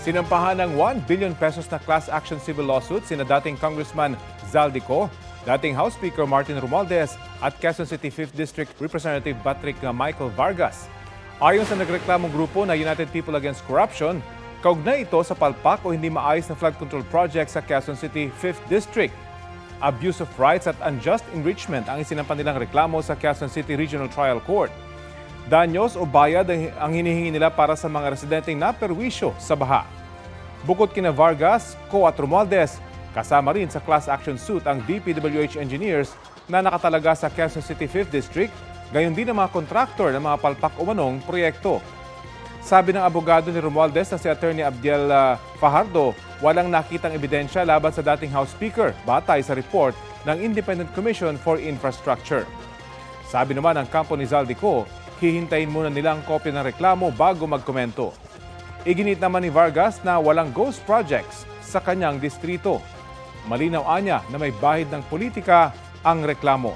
Sinampahan ng 1 billion pesos na class action civil lawsuit sina dating Congressman Zaldico, dating House Speaker Martin Romualdez at Quezon City 5th District Representative Patrick Michael Vargas. Ayon sa nagreklamong grupo na United People Against Corruption, kaugnay ito sa palpak o hindi maayos na flood control project sa Quezon City 5th District. Abuse of rights at unjust enrichment ang isinampan nilang reklamo sa Quezon City Regional Trial Court. Danyos o bayad ang hinihingi nila para sa mga residenteng naperwisyo sa baha. Bukod kina Vargas, Co at Romualdez, kasama rin sa class action suit ang DPWH engineers na nakatalaga sa Quezon City 5th District, gayon din ang mga kontraktor ng mga palpak umanong proyekto. Sabi ng abogado ni Romualdez na si Attorney Abdiel Fajardo, walang nakitang ebidensya laban sa dating House Speaker batay sa report ng Independent Commission for Infrastructure. Sabi naman ng kampo ni Zaldico, hihintayin muna nilang kopya ng reklamo bago magkomento. Iginit naman ni Vargas na walang ghost projects sa kanyang distrito. Malinaw anya na may bahid ng politika ang reklamo.